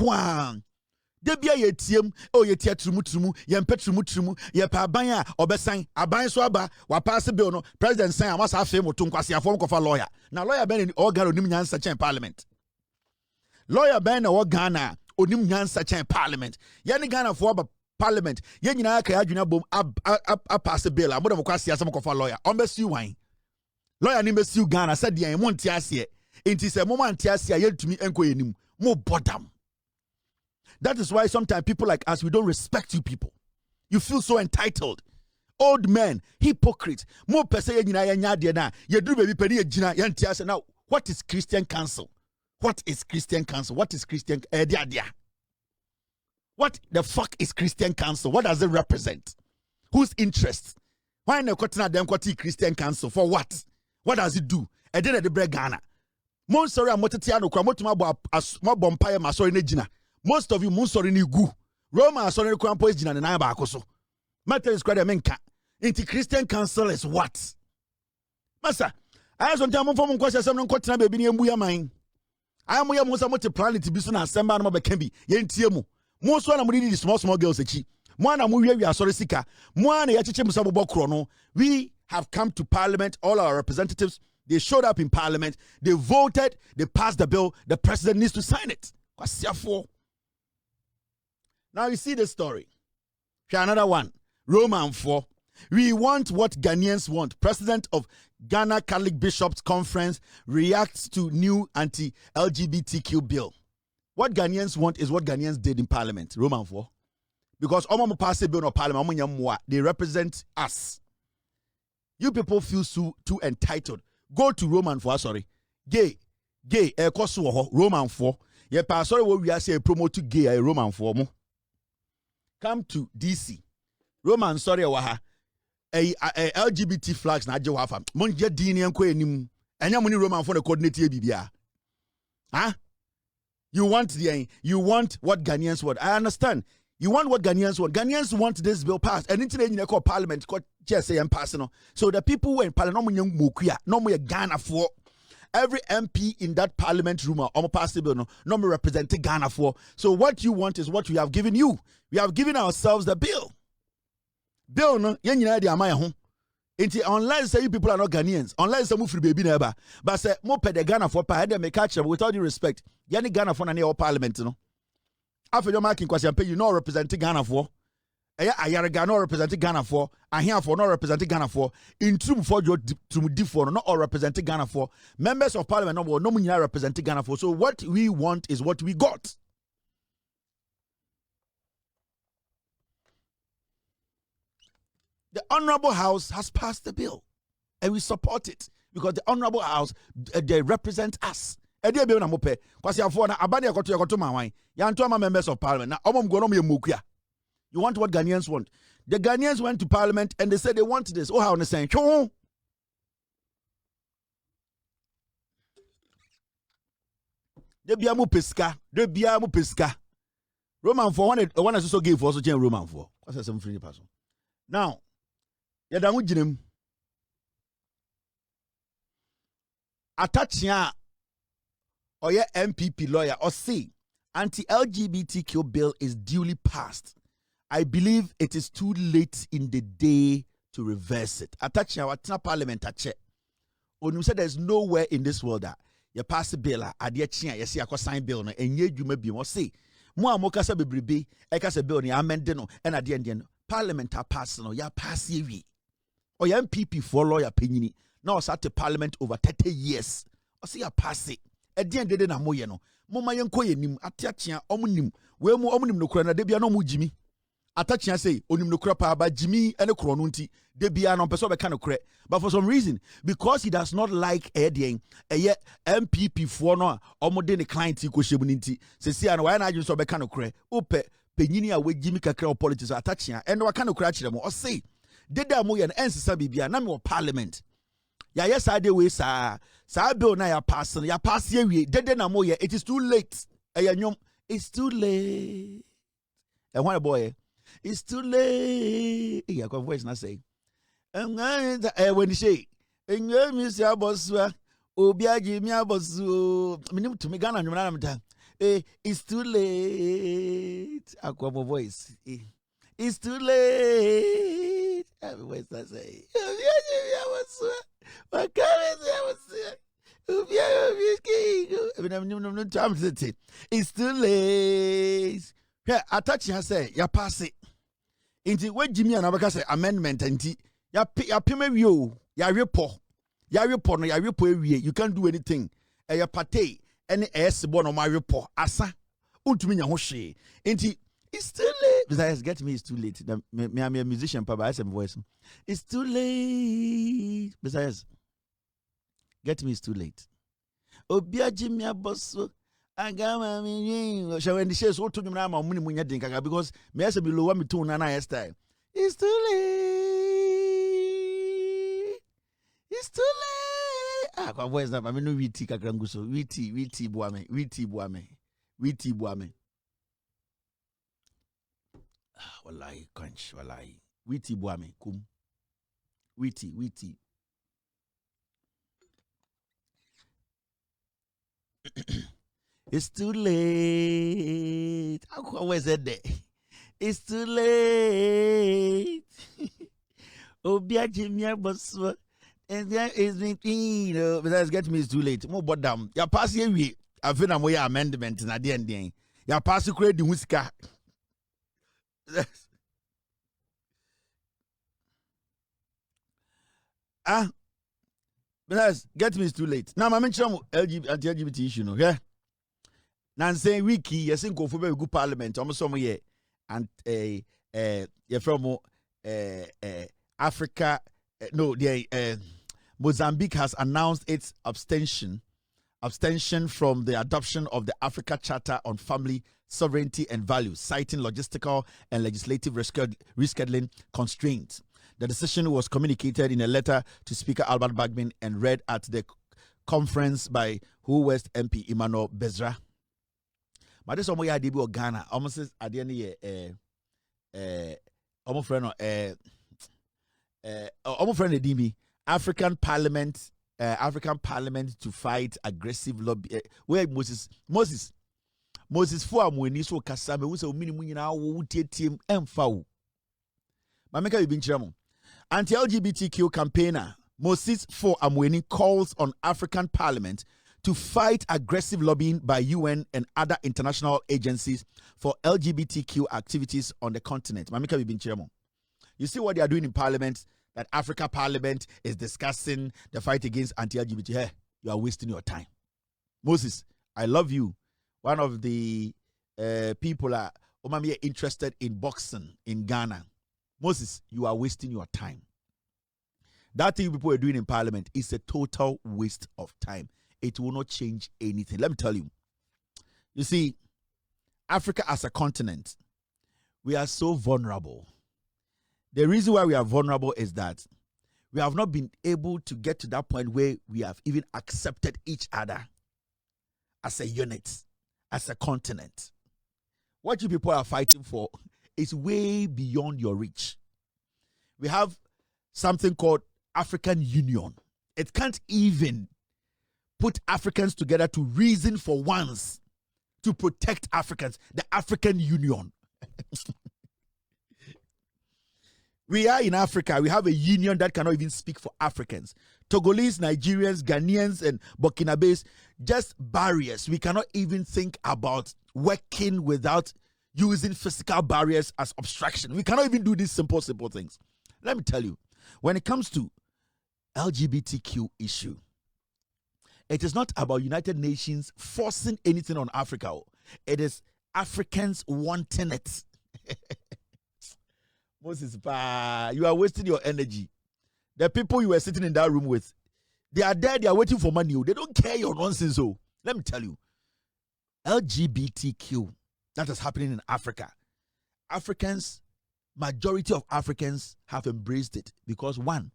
Debia yetiem, yetia trumu, yempe trumu, yepa abanya, obesan, abanya swaba, wapase bill no, President saying, I must have fame to a form of a lawyer. Now, lawyer Ben in organ onim such in Parliament. Lawyer Ben or Ghana, onim such in Parliament. Yani Ghana for Parliament, yen yina ka adwuna bom a pass bill. I'm going to kwasi asem kofa lawyer. Ombesi wine. Lawyer ni mbesi Ghana said the won tiase. Inti se moment tiase yentumi enko yenim. Mo bodam. That is why sometimes people like us, we don't respect you people. You feel so entitled. Old men, hypocrites. Mo pese yen yina yenya de na. Ye do baby pedi ye jina yen tiase. Now, what is Christian council? What is Christian council? What is Christian dia? What the fuck is Christian council? What does it represent? Whose interest? Why na kotina dem kwati Christian council for what? What does it do? E dey the bread Ghana. Mon sorry amotetia no kwa motuma bo empire ma sorry na gina. Most of you mon sorry ni gu. Roma sorry no kwa mpo gina na ba akoso. Matter square dem nka. Inti Christian council is what? Masa, I so ntam mfo mon kwase asem no kotina be bi ni emu ya man. Amu ya mo sa mo te planet bi so na asem ba no be kan bi. Ye ntie mu. Most one of small girls echi. Mwana mu we are sorry sika. Mwana ya chiche musa bobo krono. We have come to Parliament. All our representatives, they showed up in Parliament. They voted. They passed the bill. The president needs to sign it. Now you see the story. Another one. Roman 4. We want what Ghanaians want. President of Ghana Catholic Bishops Conference reacts to new anti-LGBTQ bill. What Ghanaians want is what Ghanaians did in Parliament, Roman 4. Because Omo pass a bill in Parliament, they represent us. You people feel too entitled. Go to Roman 4, sorry. Gay, Roman 4. Yeah, sorry, what we are saying, promote to gay, Roman 4. Come to DC. Roman, sorry, waha. A LGBT flags na wafa. Monje dini yanko enim. Enya muni Roman 4 the coordinate bibia. Huh? You want what Ghanaians want. I understand. You want what Ghanaians want. Ghanaians want this bill passed. And into the called Parliament, called just say passing. So the people who are in Parliament, no more Ghana for every MP in that Parliament room or pass the bill, no more representing Ghana for. So what you want is what we have given you. We have given ourselves the bill. Bill no, yen yina di amaya ho. Unless say you people are not Ghanaians, unless some free baby never, but say mo pe the Ghana for pa them catch them with all due respect. Yani Ghana for na near Parliament no. After your marking question, you know representing Ghana for. Ayaraga no represent Ghana for, here for no represent Ghana for, in Trum for your Tum for not all represent Ghana for, members of parliament no represent Ghana for. So what we want is what we got. The Honorable House has passed the bill and we support it because the Honorable House they represent us. Because you members of parliament. You want what Ghanaians want. The Ghanaians went to parliament and they said they want this. Oh, how on the saying? De biamu pesca. Roman for one also gave for also change Roman for. What's some free person? Now, yadamu jinem. Attachia or your MPP lawyer or say anti-LGBTQ bill is duly passed. I believe it is too late in the day to reverse it. Attaching our parliament at check. When you said there's nowhere in this world that you pass a bill, a dear chia, you see a sign bill, and yet you may be more say. More mokasa bebribe, ekasa bill, ni amendeno, and at the end, parliament are passing, or ya pass ye. Or your MPP for lawyer penny. Now sat to parliament over 30 years. Or see a pass it. At the end, they didn't know. Mama yanko nim, atachia, omunim, where more omunim no crana, debia no mujimi. Attaching say onim no crapa ba Jimmy and a cronunti de bia no person be kind of cre but for some reason because he does not like Edien a MPP for no omode ne client ko shebuninti se see an why na you so be kind of cre ope penyini a we Jimmy kakra politics attaching and we kind of cre chire mo o say de da mo ye ensesa bibia na me parliament ya yes I dey we sa bill na ya pass ye wie de na mo ye it is too late it's too late and why boy it's too late. Yeah, I voice not say. When you say, and you miss your boss, Obia give me a boss. Minimum to me, Ghana, it's too late. Aqua voice. It's too late. Every voice I say. What can it's too late. Yeah, attach ya say, ya pass it. Inti we Jimmy and Abaka say amendment inti ya pime wio ya repo no ya repo ewie you can't do anything ya pate any sebo no my repo asa untumi nya ho hwe inti it's too late because get me it's too late me am a musician pa by some voice it's too late besides get me it's too late obia Jimmy aboso agama mi shall when the shares what to me na ma muni munya din kaka because me ase be lower me tone na na style it's too late kwa voice na me no witi kakra nguso witi buame wallahi crunch wallahi witi buame kum witi it's too late. How always said that? It's too late. Obia Jimmy boss. And there is me, besides get me it's too late. More but damn. Ya pass here we have been a way amendment in the end. Ya pass create the whisker. Besides get me it's too late. Now I mention LGBT issue, no, yeah. Nancy wiki yes go for good parliament almost some year and you're from Africa Mozambique has announced its abstention from the adoption of the Africa Charter on Family Sovereignty and Values, citing logistical and legislative rescheduling constraints. The decision was communicated in a letter to Speaker Albert Bagman and read at the conference by Who West MP Emmanuel Bezra. But this one did be Ghana. Almost at the end of the year, African Parliament to fight aggressive lobby. Where Moses for amweni so kasa me wo se minimum nyina wo tietiem emfa wo. Mameka bi nchiramo. Anti-LGBTQ campaigner Moses for amweni calls on African Parliament to fight aggressive lobbying by UN and other international agencies for LGBTQ activities on the continent. You see what they are doing in Parliament, that Africa Parliament is discussing the fight against anti-LGBT. Hey, you are wasting your time. Moses, I love you. One of the people are interested in boxing in Ghana. Moses, you are wasting your time. That thing people are doing in Parliament is a total waste of time. It will not change anything. Let me tell you. You see, Africa as a continent, we are so vulnerable. The reason why we are vulnerable is that we have not been able to get to that point where we have even accepted each other as a unit, as a continent. What you people are fighting for is way beyond your reach. We have something called African Union. It can't even put Africans together to reason for once to protect Africans. The African Union. We are in Africa. We have a union that cannot even speak for Africans. Togolese, Nigerians, Ghanaians, and Burkinabes, just barriers. We cannot even think about working without using physical barriers as obstruction. We cannot even do these simple things. Let me tell you, when it comes to LGBTQ issue, it is not about United Nations forcing anything on Africa. It is Africans wanting it. Moses, you are wasting your energy. The people you were sitting in that room with, they are there, they are waiting for money. They don't care your nonsense. So let me tell you, LGBTQ, that is happening in Africa. Africans, majority of Africans have embraced it because one,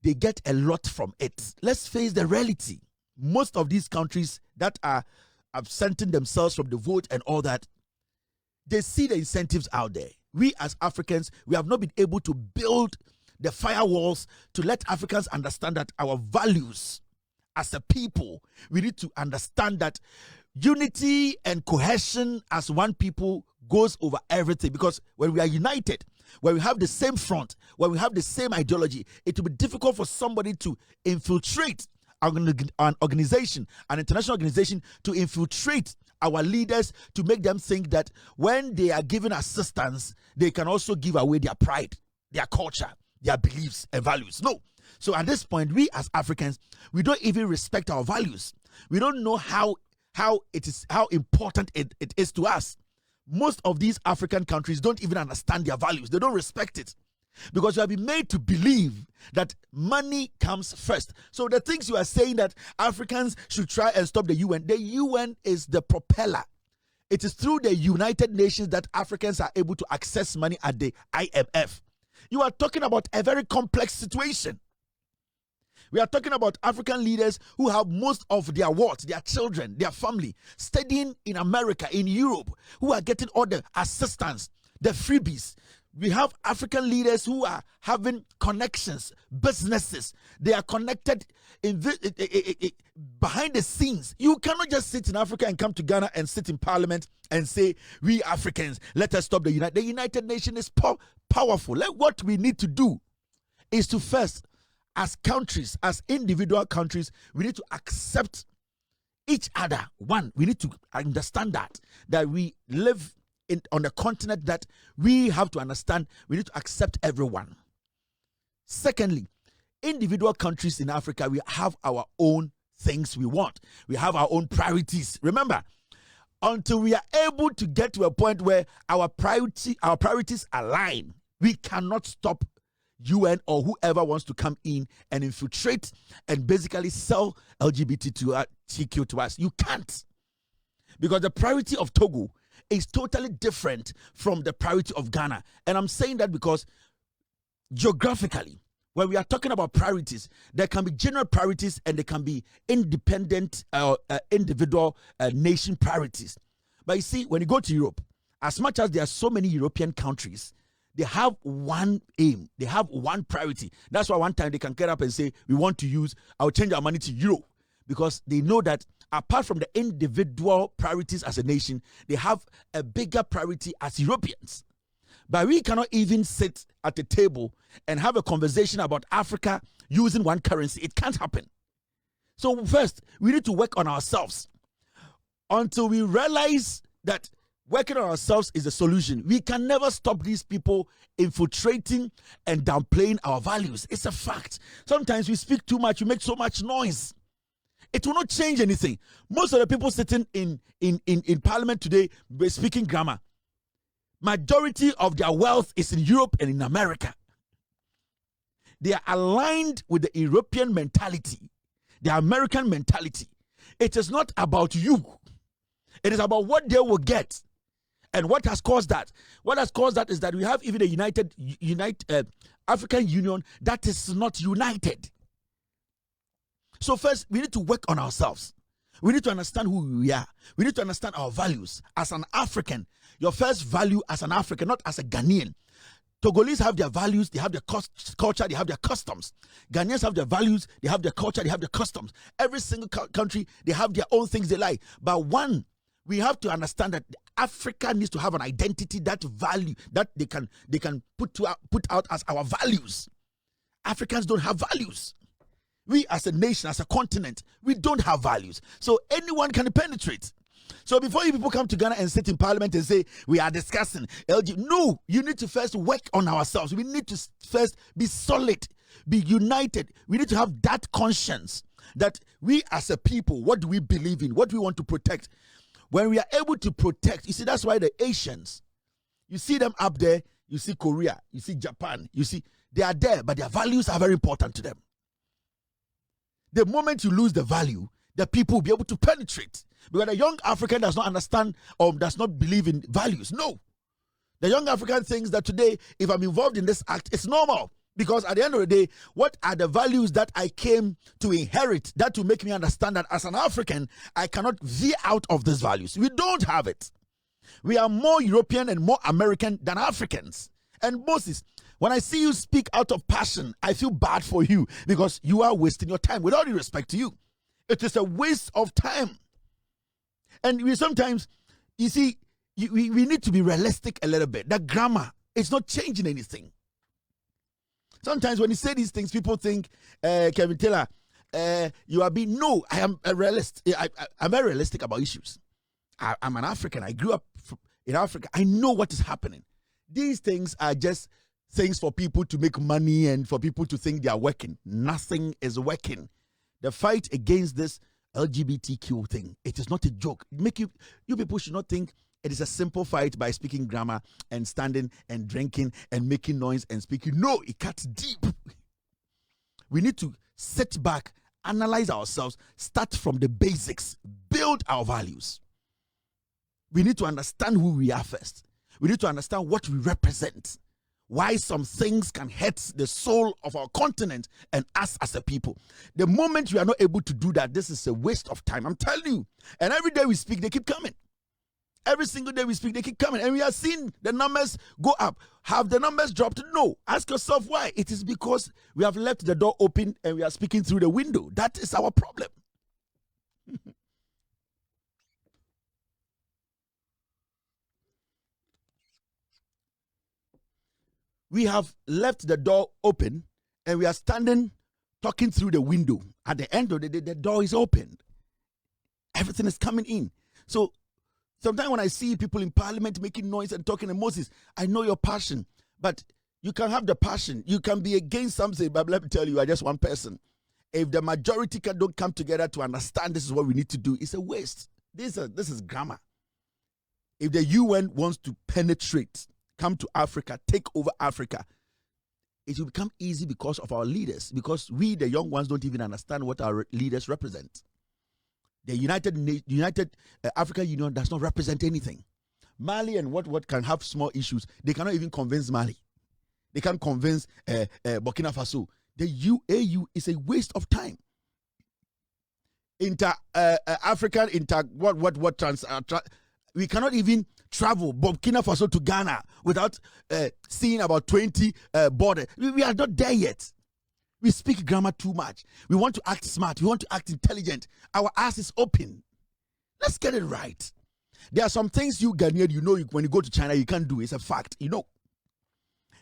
they get a lot from it. Let's face the reality. Most of these countries that are absenting themselves from the vote and all that, they see the incentives out there. We as Africans, we have not been able to build the firewalls to let Africans understand that our values as a people, we need to understand that unity and cohesion as one people goes over everything. Because when we are united, when we have the same front, when we have the same ideology, it will be difficult for somebody to infiltrate an organization, an international organization, to infiltrate our leaders, to make them think that when they are giving assistance, they can also give away their pride, their culture, their beliefs and values. No. So at this point, we as Africans, we don't even respect our values. We don't know how important it is to us. Most of these African countries don't even understand their values. They don't respect it. Because you have been made to believe that money comes first. So the things you are saying that Africans should try and stop the UN is the propeller. It is through the United Nations that Africans are able to access money at the IMF. You are talking about a very complex situation. We are talking about African leaders who have most of their their children, their family, studying in America, in Europe, who are getting all the assistance, the freebies. We have African leaders who are having connections, businesses. They are connected behind the scenes. You cannot just sit in Africa and come to Ghana and sit in Parliament and say, we Africans, let us stop the United. The United Nations is powerful. What we need to do is to first, as countries, as individual countries, we need to accept each other. One, we need to understand that we live on a continent that we have to understand. We need to accept everyone. Secondly, individual countries in Africa, we have our own things we want. We have our own priorities. Remember, until we are able to get to a point where our priorities align, we cannot stop UN or whoever wants to come in and infiltrate and basically sell LGBTQ to us. You can't. Because the priority of Togo is totally different from the priority of Ghana. And I'm saying that because geographically, when we are talking about priorities, there can be general priorities and there can be independent individual nation priorities. But you see, when you go to Europe, as much as there are so many European countries, they have one aim. They have one priority. That's why one time they can get up and say, we want to use, I'll change our money to euro. Because they know that apart from the individual priorities as a nation, they have a bigger priority as Europeans. But we cannot even sit at the table and have a conversation about Africa using one currency. It can't happen. So first, we need to work on ourselves until we realize that working on ourselves is the solution. We can never stop these people infiltrating and downplaying our values. It's a fact. Sometimes we speak too much, we make so much noise. It will not change anything. Most of the people sitting in parliament today speaking grammar. Majority of their wealth is in Europe and in America. They are aligned with the European mentality, the American mentality. It is not about you. It is about what they will get. And what has caused that? What has caused that is that we have even a united African Union that is not united. So first, we need to work on ourselves. We need to understand who we are. We need to understand our values. As an African, your first value as an African, not as a Ghanaian. Togolese have their values, they have their culture, they have their customs. Ghanaians have their values, they have their culture, they have their customs. Every single country, they have their own things they like. But one, we have to understand that Africa needs to have an identity, that value that they can put out as our values. Africans don't have values. We as a nation, as a continent, we don't have values. So anyone can penetrate. So before you people come to Ghana and sit in parliament and say, we are discussing LG, no, you need to first work on ourselves. We need to first be solid, be united. We need to have that conscience that we as a people, what do we believe in? What do we want to protect? When we are able to protect, you see, that's why the Asians, you see them up there, you see Korea, you see Japan, you see, they are there, but their values are very important to them. The moment you lose the value, the people will be able to penetrate. Because the young African does not understand or does not believe in values. No. The young African thinks that today, if I'm involved in this act, it's normal. Because at the end of the day, what are the values that I came to inherit that will make me understand that as an African, I cannot veer out of these values? We don't have it. We are more European and more American than Africans. And Moses, when I see you speak out of passion, I feel bad for you because you are wasting your time. With all due respect to you, it is a waste of time. And we sometimes, you see, we need to be realistic a little bit. The grammar, it's not changing anything. Sometimes when you say these things, people think, Kevin Taylor, you are being, no, I am a realist. I'm very realistic about issues. I'm an African. I grew up in Africa. I know what is happening. These things are just things for people to make money and for people to think they are working. Nothing is working. The fight against this LGBTQ thing, it is not a joke. You people should not think it is a simple fight by speaking grammar and standing and drinking and making noise and speaking. No, it cuts deep. We need to sit back, analyze ourselves, start from the basics, build our values. We need to understand who we are first. We need to understand what we represent. Why some things can hurt the soul of our continent and us as a people. The moment we are not able to do that, this is a waste of time. I'm telling you. And every day we speak, they keep coming. Every single day we speak, they keep coming. And we are seeing the numbers go up. Have the numbers dropped? No. Ask yourself why. It is because we have left the door open and we are speaking through the window. That is our problem. We have left the door open and we are standing talking through the window. At the end of the day, the door is open. Everything is coming in. So sometimes when I see people in parliament making noise and talking to Moses, I know your passion, but you can have the passion. You can be against something, but let me tell you, you are just one person. If the majority don't come together to understand this is what we need to do, it's a waste. This is grammar. If the UN wants to penetrate, come to Africa, take over Africa, it will become easy because of our leaders, because we, the young ones, don't even understand what our leaders represent. The United African Union does not represent anything. Mali and what can have small issues, they cannot even convince Mali. They can't convince Burkina Faso. The UAU is a waste of time. African we cannot even travel Burkina Faso to Ghana without seeing about 20 borders. We are not there yet. We speak grammar too much. We want to act smart. We want to act intelligent. Our ass is open. Let's get it right. There are some things you Ghanaian, when you go to China, you can't do. It's a fact.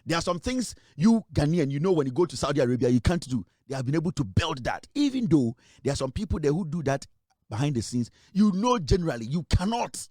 There are some things you Ghanaian, you know, when you go to Saudi Arabia, you can't do. They have been able to build that. Even though there are some people there who do that behind the scenes, you know, generally, you cannot.